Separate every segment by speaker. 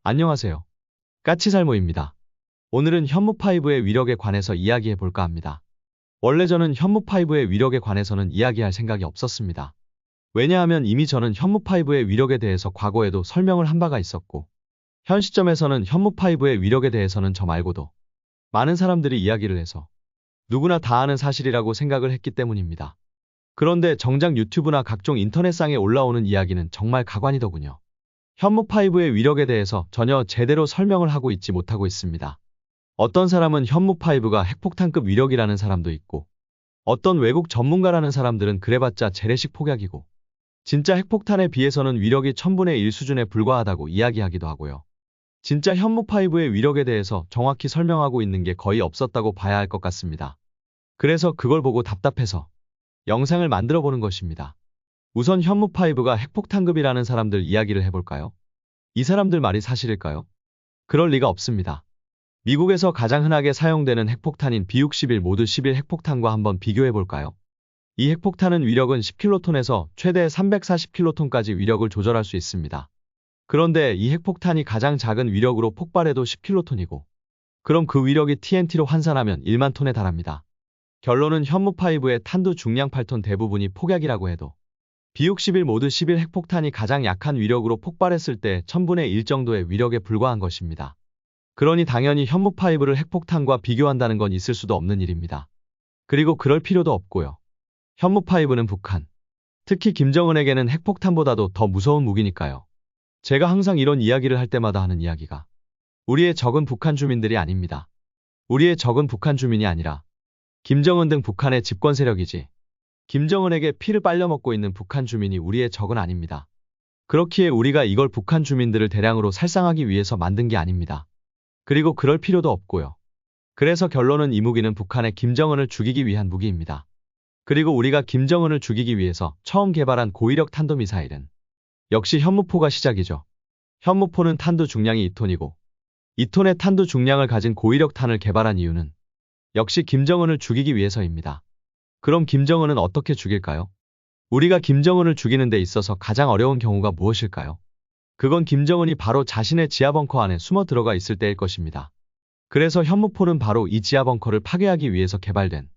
Speaker 1: 안녕하세요. 까치살모입니다. 오늘은 현무5의 위력에 관해서 이야기해 볼까 합니다. 원래 저는 현무5의 위력에 관해서는 이야기할 생각이 없었습니다. 왜냐하면 이미 저는 현무5의 위력에 대해서 과거에도 설명을 한 바가 있었고, 현 시점에서는 현무5의 위력에 대해서는 저 말고도 많은 사람들이 이야기를 해서 누구나 다 아는 사실이라고 생각을 했기 때문입니다. 그런데 정작 유튜브나 각종 인터넷상에 올라오는 이야기는 정말 가관이더군요. 현무5의 위력에 대해서 전혀 제대로 설명을 하고 있지 못하고 있습니다. 어떤 사람은 현무5가 핵폭탄급 위력이라는 사람도 있고, 어떤 외국 전문가라는 사람들은 그래봤자 재래식 폭약이고, 진짜 핵폭탄에 비해서는 위력이 1000분의 1 수준에 불과하다고 이야기하기도 하고요. 진짜 현무5의 위력에 대해서 정확히 설명하고 있는 게 거의 없었다고 봐야 할 것 같습니다. 그래서 그걸 보고 답답해서 영상을 만들어 보는 것입니다. 우선 현무5가 핵폭탄급이라는 사람들 이야기를 해볼까요? 이 사람들 말이 사실일까요? 그럴 리가 없습니다. 미국에서 가장 흔하게 사용되는 핵폭탄인 B61 모드 11 핵폭탄과 한번 비교해볼까요? 이 핵폭탄은 위력은 10킬로톤에서 최대 340킬로톤까지 위력을 조절할 수 있습니다. 그런데 이 핵폭탄이 가장 작은 위력으로 폭발해도 10킬로톤이고, 그럼 그 위력이 TNT로 환산하면 1만 톤에 달합니다. 결론은 현무5의 탄두 중량 8톤 대부분이 폭약이라고 해도 B61 모드 11 핵폭탄이 가장 약한 위력으로 폭발했을 때 1000분의 1 정도의 위력에 불과한 것입니다. 그러니 당연히 현무5를 핵폭탄과 비교한다는 건 있을 수도 없는 일입니다. 그리고 그럴 필요도 없고요. 현무5는 북한, 특히 김정은에게는 핵폭탄보다도 더 무서운 무기니까요. 제가 항상 이런 이야기를 할 때마다 하는 이야기가 우리의 적은 북한 주민들이 아닙니다. 우리의 적은 북한 주민이 아니라 김정은 등 북한의 집권 세력이지, 김정은에게 피를 빨려먹고 있는 북한 주민이 우리의 적은 아닙니다. 그렇기에 우리가 이걸 북한 주민들을 대량으로 살상하기 위해서 만든 게 아닙니다. 그리고 그럴 필요도 없고요. 그래서 결론은 이 무기는 북한의 김정은을 죽이기 위한 무기입니다. 그리고 우리가 김정은을 죽이기 위해서 처음 개발한 고위력 탄도미사일은 역시 현무포가 시작이죠. 현무포는 탄두 중량이 2톤이고 2톤의 탄두 중량을 가진 고위력 탄을 개발한 이유는 역시 김정은을 죽이기 위해서입니다. 그럼 김정은은 어떻게 죽일까요? 우리가 김정은을 죽이는 데 있어서 가장 어려운 경우가 무엇일까요? 그건 김정은이 바로 자신의 지하벙커 안에 숨어 들어가 있을 때일 것입니다. 그래서 현무포는 바로 이 지하벙커를 파괴하기 위해서 개발된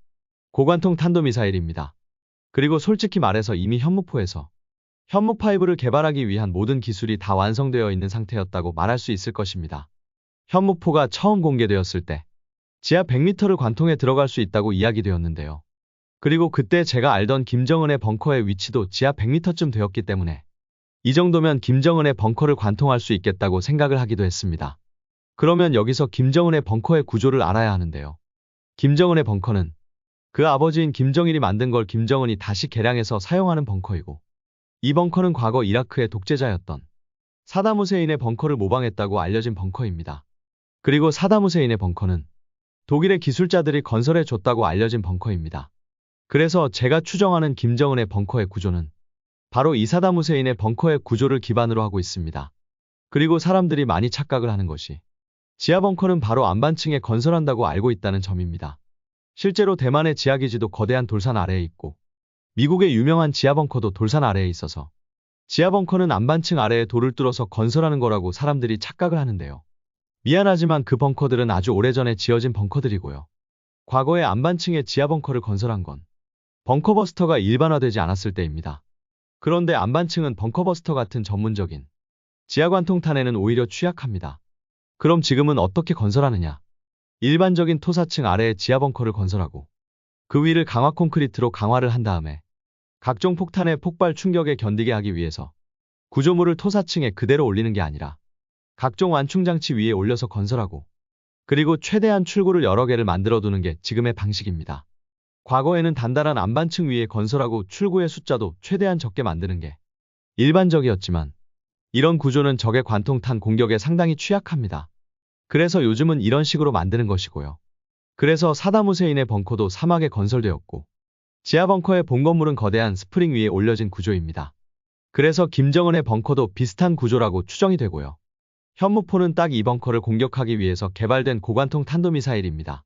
Speaker 1: 고관통 탄도미사일입니다. 그리고 솔직히 말해서 이미 현무포에서 현무5를 개발하기 위한 모든 기술이 다 완성되어 있는 상태였다고 말할 수 있을 것입니다. 현무포가 처음 공개되었을 때 지하 100m를 관통해 들어갈 수 있다고 이야기되었는데요. 그리고 그때 제가 알던 김정은의 벙커의 위치도 지하 100m쯤 되었기 때문에 이 정도면 김정은의 벙커를 관통할 수 있겠다고 생각을 하기도 했습니다. 그러면 여기서 김정은의 벙커의 구조를 알아야 하는데요. 김정은의 벙커는 그 아버지인 김정일이 만든 걸 김정은이 다시 개량해서 사용하는 벙커이고, 이 벙커는 과거 이라크의 독재자였던 사담 후세인의 벙커를 모방했다고 알려진 벙커입니다. 그리고 사담 후세인의 벙커는 독일의 기술자들이 건설해 줬다고 알려진 벙커입니다. 그래서 제가 추정하는 김정은의 벙커의 구조는 바로 이 사담 후세인의 벙커의 구조를 기반으로 하고 있습니다. 그리고 사람들이 많이 착각을 하는 것이 지하 벙커는 바로 안반층에 건설한다고 알고 있다는 점입니다. 실제로 대만의 지하기지도 거대한 돌산 아래에 있고, 미국의 유명한 지하 벙커도 돌산 아래에 있어서 지하 벙커는 안반층 아래에 돌을 뚫어서 건설하는 거라고 사람들이 착각을 하는데요. 미안하지만 그 벙커들은 아주 오래전에 지어진 벙커들이고요. 과거에 안반층에 지하 벙커를 건설한 건 벙커버스터가 일반화되지 않았을 때입니다. 그런데 안반층은 벙커버스터 같은 전문적인 지하관통탄에는 오히려 취약합니다. 그럼 지금은 어떻게 건설하느냐? 일반적인 토사층 아래에 지하벙커를 건설하고 그 위를 강화 콘크리트로 강화를 한 다음에 각종 폭탄의 폭발 충격에 견디게 하기 위해서 구조물을 토사층에 그대로 올리는 게 아니라 각종 완충장치 위에 올려서 건설하고, 그리고 최대한 출구를 여러 개를 만들어 두는 게 지금의 방식입니다. 과거에는 단단한 안반층 위에 건설하고 출구의 숫자도 최대한 적게 만드는 게 일반적이었지만, 이런 구조는 적의 관통탄 공격에 상당히 취약합니다. 그래서 요즘은 이런 식으로 만드는 것이고요. 그래서 사담 후세인의 벙커도 사막에 건설되었고, 지하 벙커의 본 건물은 거대한 스프링 위에 올려진 구조입니다. 그래서 김정은의 벙커도 비슷한 구조라고 추정이 되고요. 현무포는 딱 이 벙커를 공격하기 위해서 개발된 고관통 탄도미사일입니다.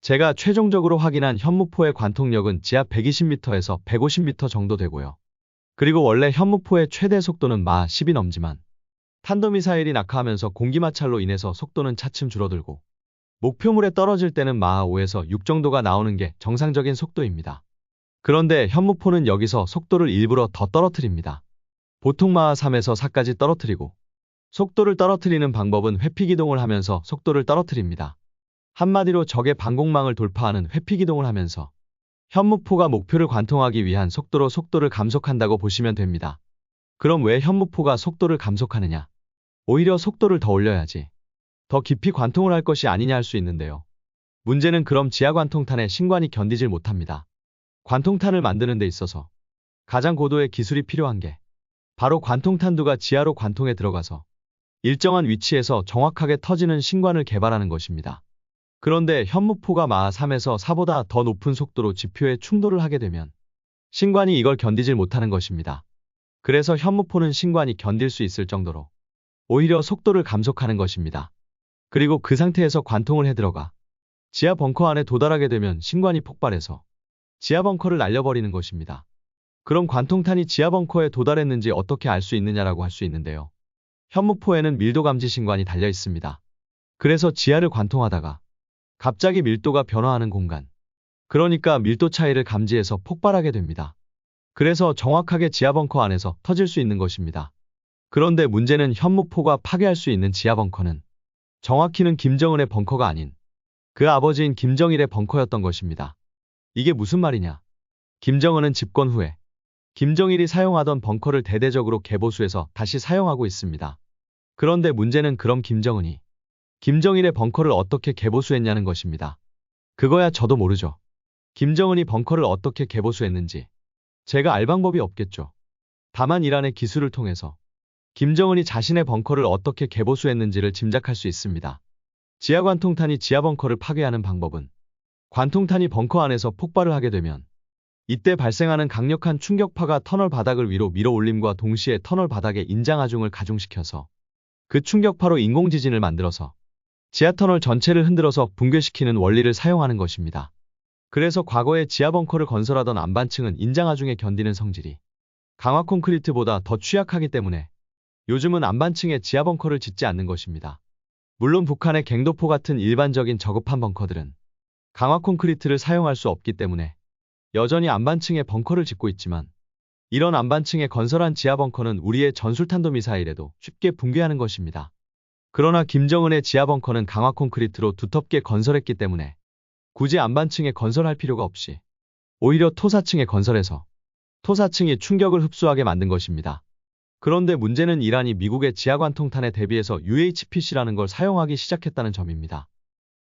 Speaker 1: 제가 최종적으로 확인한 현무포의 관통력은 지하 120m에서 150m 정도 되고요. 그리고 원래 현무포의 최대 속도는 마 10이 넘지만 탄도미사일이 낙하하면서 공기마찰로 인해서 속도는 차츰 줄어들고 목표물에 떨어질 때는 마하 5에서 6 정도가 나오는 게 정상적인 속도입니다. 그런데 현무포는 여기서 속도를 일부러 더 떨어뜨립니다. 보통 마하 3에서 4까지 떨어뜨리고 속도를 떨어뜨리는 방법은 회피기동을 하면서 속도를 떨어뜨립니다. 한마디로 적의 방공망을 돌파하는 회피기동을 하면서 현무포가 목표를 관통하기 위한 속도로 속도를 감속한다고 보시면 됩니다. 그럼 왜 현무포가 속도를 감속하느냐? 오히려 속도를 더 올려야지. 더 깊이 관통을 할 것이 아니냐 할 수 있는데요. 문제는 그럼 지하관통탄의 신관이 견디질 못합니다. 관통탄을 만드는 데 있어서 가장 고도의 기술이 필요한 게 바로 관통탄두가 지하로 관통에 들어가서 일정한 위치에서 정확하게 터지는 신관을 개발하는 것입니다. 그런데 현무포가 마하 3에서 4보다 더 높은 속도로 지표에 충돌을 하게 되면 신관이 이걸 견디질 못하는 것입니다. 그래서 현무포는 신관이 견딜 수 있을 정도로 오히려 속도를 감속하는 것입니다. 그리고 그 상태에서 관통을 해 들어가 지하 벙커 안에 도달하게 되면 신관이 폭발해서 지하 벙커를 날려버리는 것입니다. 그럼 관통탄이 지하 벙커에 도달했는지 어떻게 알 수 있느냐라고 할 수 있는데요. 현무포에는 밀도 감지 신관이 달려 있습니다. 그래서 지하를 관통하다가 갑자기 밀도가 변화하는 공간, 그러니까 밀도 차이를 감지해서 폭발하게 됩니다. 그래서 정확하게 지하 벙커 안에서 터질 수 있는 것입니다. 그런데 문제는 현무포가 파괴할 수 있는 지하 벙커는 정확히는 김정은의 벙커가 아닌 그 아버지인 김정일의 벙커였던 것입니다. 이게 무슨 말이냐? 김정은은 집권 후에 김정일이 사용하던 벙커를 대대적으로 개보수해서 다시 사용하고 있습니다. 그런데 문제는 그럼 김정은이 김정일의 벙커를 어떻게 개보수했냐는 것입니다. 그거야 저도 모르죠. 김정은이 벙커를 어떻게 개보수했는지 제가 알 방법이 없겠죠. 다만 이란의 기술을 통해서 김정은이 자신의 벙커를 어떻게 개보수했는지를 짐작할 수 있습니다. 지하관통탄이 지하벙커를 파괴하는 방법은 관통탄이 벙커 안에서 폭발을 하게 되면 이때 발생하는 강력한 충격파가 터널 바닥을 위로 밀어올림과 동시에 터널 바닥에 인장하중을 가중시켜서 그 충격파로 인공지진을 만들어서 지하터널 전체를 흔들어서 붕괴시키는 원리를 사용하는 것입니다. 그래서 과거에 지하벙커를 건설하던 안반층은 인장하중에 견디는 성질이 강화 콘크리트보다 더 취약하기 때문에 요즘은 안반층에 지하벙커를 짓지 않는 것입니다. 물론 북한의 갱도포 같은 일반적인 저급한 벙커들은 강화 콘크리트를 사용할 수 없기 때문에 여전히 안반층에 벙커를 짓고 있지만 이런 안반층에 건설한 지하벙커는 우리의 전술탄도미사일에도 쉽게 붕괴하는 것입니다. 그러나 김정은의 지하벙커는 강화 콘크리트로 두텁게 건설했기 때문에 굳이 안반층에 건설할 필요가 없이 오히려 토사층에 건설해서 토사층이 충격을 흡수하게 만든 것입니다. 그런데 문제는 이란이 미국의 지하관통탄에 대비해서 UHPC라는 걸 사용하기 시작했다는 점입니다.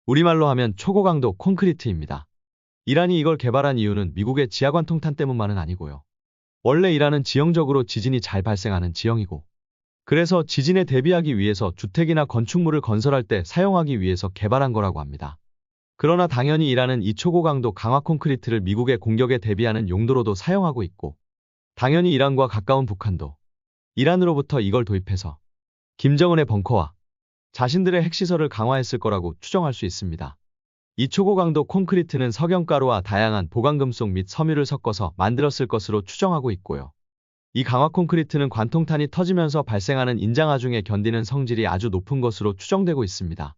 Speaker 1: 우리말로 하면 초고강도 콘크리트입니다. 이란이 이걸 개발한 이유는 미국의 지하관통탄 때문만은 아니고요. 원래 이란은 지형적으로 지진이 잘 발생하는 지형이고 그래서 지진에 대비하기 위해서 주택이나 건축물을 건설할 때 사용하기 위해서 개발한 거라고 합니다. 그러나 당연히 이란은 이 초고강도 강화 콘크리트를 미국의 공격에 대비하는 용도로도 사용하고 있고 당연히 이란과 가까운 북한도 이란으로부터 이걸 도입해서 김정은의 벙커와 자신들의 핵시설을 강화했을 거라고 추정할 수 있습니다. 이 초고강도 콘크리트는 석영가루와 다양한 보강금속 및 섬유를 섞어서 만들었을 것으로 추정하고 있고요. 이 강화 콘크리트는 관통탄이 터지면서 발생하는 인장하중에 견디는 성질이 아주 높은 것으로 추정되고 있습니다.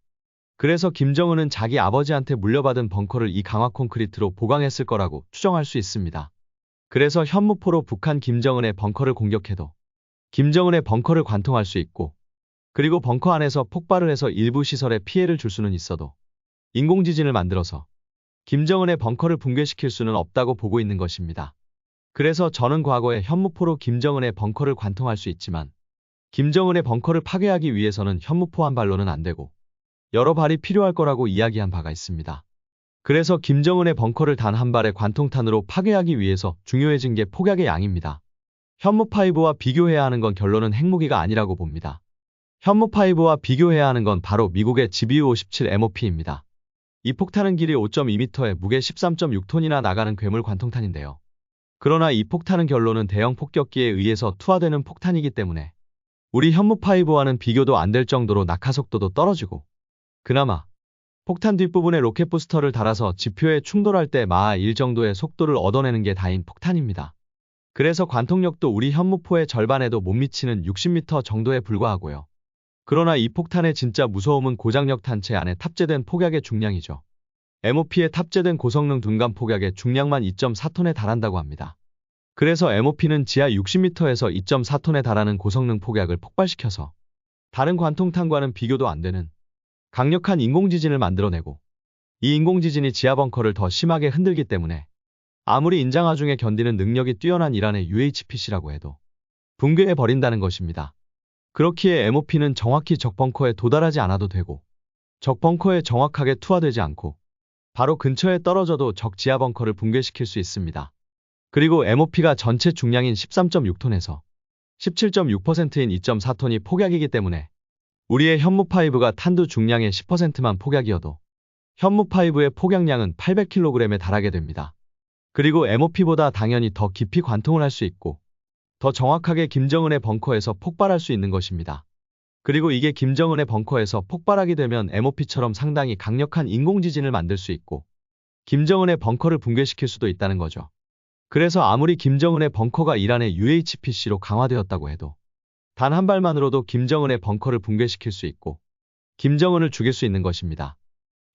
Speaker 1: 그래서 김정은은 자기 아버지한테 물려받은 벙커를 이 강화 콘크리트로 보강했을 거라고 추정할 수 있습니다. 그래서 현무포로 북한 김정은의 벙커를 공격해도 김정은의 벙커를 관통할 수 있고 그리고 벙커 안에서 폭발을 해서 일부 시설에 피해를 줄 수는 있어도 인공지진을 만들어서 김정은의 벙커를 붕괴시킬 수는 없다고 보고 있는 것입니다. 그래서 저는 과거에 현무포로 김정은의 벙커를 관통할 수 있지만 김정은의 벙커를 파괴하기 위해서는 현무포 한 발로는 안 되고 여러 발이 필요할 거라고 이야기한 바가 있습니다. 그래서 김정은의 벙커를 단 한 발의 관통탄으로 파괴하기 위해서 중요해진 게 폭약의 양입니다. 현무5와 비교해야 하는 건 결론은 핵무기가 아니라고 봅니다. 현무5와 비교해야 하는 건 바로 미국의 GBU-57 MOP입니다. 이 폭탄은 길이 5.2m에 무게 13.6톤이나 나가는 괴물 관통탄인데요. 그러나 이 폭탄은 결론은 대형 폭격기에 의해서 투하되는 폭탄이기 때문에 우리 현무5와는 비교도 안 될 정도로 낙하속도도 떨어지고 그나마 폭탄 뒷부분에 로켓 부스터를 달아서 지표에 충돌할 때 마하 1 정도의 속도를 얻어내는 게 다인 폭탄입니다. 그래서 관통력도 우리 현무포의 절반에도 못 미치는 60m 정도에 불과하고요. 그러나 이 폭탄의 진짜 무서움은 고장력 탄체 안에 탑재된 폭약의 중량이죠. MOP에 탑재된 고성능 둔감 폭약의 중량만 2.4톤에 달한다고 합니다. 그래서 MOP는 지하 60m에서 2.4톤에 달하는 고성능 폭약을 폭발시켜서 다른 관통탄과는 비교도 안 되는 강력한 인공지진을 만들어내고, 이 인공지진이 지하 벙커를 더 심하게 흔들기 때문에 아무리 인장하 중에 견디는 능력이 뛰어난 이란의 UHPC라고 해도 붕괴해버린다는 것입니다. 그렇기에 MOP는 정확히 적 벙커에 도달하지 않아도 되고, 적 벙커에 정확하게 투하되지 않고 바로 근처에 떨어져도 적 지하 벙커를 붕괴시킬 수 있습니다. 그리고 MOP가 전체 중량인 13.6톤에서 17.6%인 2.4톤이 폭약이기 때문에 우리의 현무5가 탄두 중량의 10%만 폭약이어도 현무5의 폭약량은 800kg에 달하게 됩니다. 그리고 MOP보다 당연히 더 깊이 관통을 할 수 있고 더 정확하게 김정은의 벙커에서 폭발할 수 있는 것입니다. 그리고 이게 김정은의 벙커에서 폭발하게 되면 MOP처럼 상당히 강력한 인공지진을 만들 수 있고 김정은의 벙커를 붕괴시킬 수도 있다는 거죠. 그래서 아무리 김정은의 벙커가 이란의 UHPC로 강화되었다고 해도 단 한 발만으로도 김정은의 벙커를 붕괴시킬 수 있고 김정은을 죽일 수 있는 것입니다.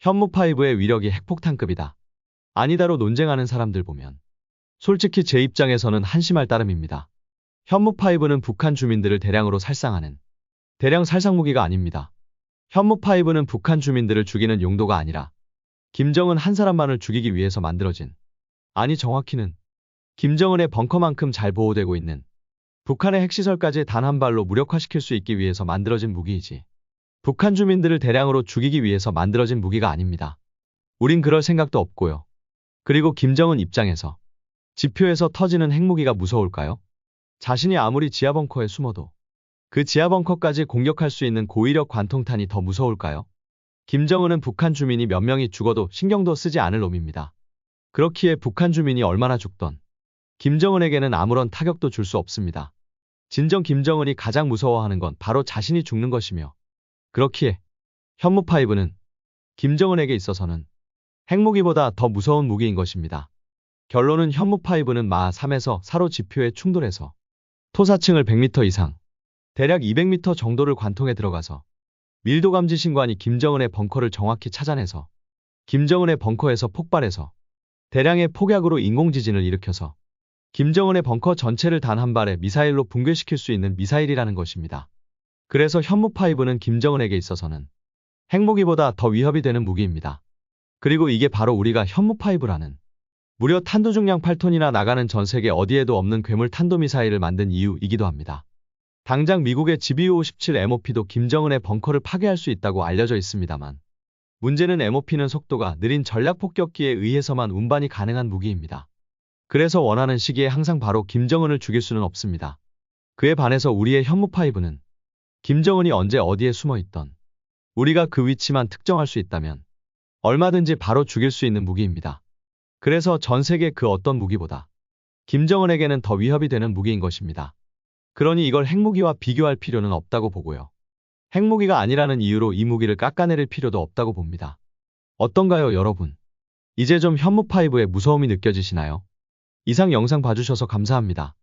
Speaker 1: 현무5의 위력이 핵폭탄급이다, 아니다로 논쟁하는 사람들 보면 솔직히 제 입장에서는 한심할 따름입니다. 현무5는 북한 주민들을 대량으로 살상하는 대량 살상무기가 아닙니다. 현무5는 북한 주민들을 죽이는 용도가 아니라 김정은 한 사람만을 죽이기 위해서 만들어진, 아니 정확히는 김정은의 벙커만큼 잘 보호되고 있는 북한의 핵시설까지 단 한 발로 무력화시킬 수 있기 위해서 만들어진 무기이지, 북한 주민들을 대량으로 죽이기 위해서 만들어진 무기가 아닙니다. 우린 그럴 생각도 없고요. 그리고 김정은 입장에서 지표에서 터지는 핵무기가 무서울까요? 자신이 아무리 지하벙커에 숨어도 그 지하벙커까지 공격할 수 있는 고위력 관통탄이 더 무서울까요? 김정은은 북한 주민이 몇 명이 죽어도 신경도 쓰지 않을 놈입니다. 그렇기에 북한 주민이 얼마나 죽던 김정은에게는 아무런 타격도 줄 수 없습니다. 진정 김정은이 가장 무서워하는 건 바로 자신이 죽는 것이며, 그렇기에 현무5는 김정은에게 있어서는 핵무기보다 더 무서운 무기인 것입니다. 결론은 현무5는 마하 3에서 4로 지표에 충돌해서 토사층을 100m 이상, 대략 200m 정도를 관통해 들어가서 밀도감지 신관이 김정은의 벙커를 정확히 찾아내서 김정은의 벙커에서 폭발해서 대량의 폭약으로 인공지진을 일으켜서 김정은의 벙커 전체를 단 한 발의 미사일로 붕괴시킬 수 있는 미사일이라는 것입니다. 그래서 현무5는 김정은에게 있어서는 핵무기보다 더 위협이 되는 무기입니다. 그리고 이게 바로 우리가 현무5라는 무려 탄도 중량 8톤이나 나가는 전 세계 어디에도 없는 괴물 탄도미사일을 만든 이유이기도 합니다. 당장 미국의 GBU-57 MOP도 김정은의 벙커를 파괴할 수 있다고 알려져 있습니다만, 문제는 MOP는 속도가 느린 전략폭격기에 의해서만 운반이 가능한 무기입니다. 그래서 원하는 시기에 항상 바로 김정은을 죽일 수는 없습니다. 그에 반해서 우리의 현무5는 김정은이 언제 어디에 숨어있던 우리가 그 위치만 특정할 수 있다면 얼마든지 바로 죽일 수 있는 무기입니다. 그래서 전 세계 그 어떤 무기보다 김정은에게는 더 위협이 되는 무기인 것입니다. 그러니 이걸 핵무기와 비교할 필요는 없다고 보고요. 핵무기가 아니라는 이유로 이 무기를 깎아내릴 필요도 없다고 봅니다. 어떤가요, 여러분? 이제 좀 현무5의 무서움이 느껴지시나요? 이상 영상 봐주셔서 감사합니다.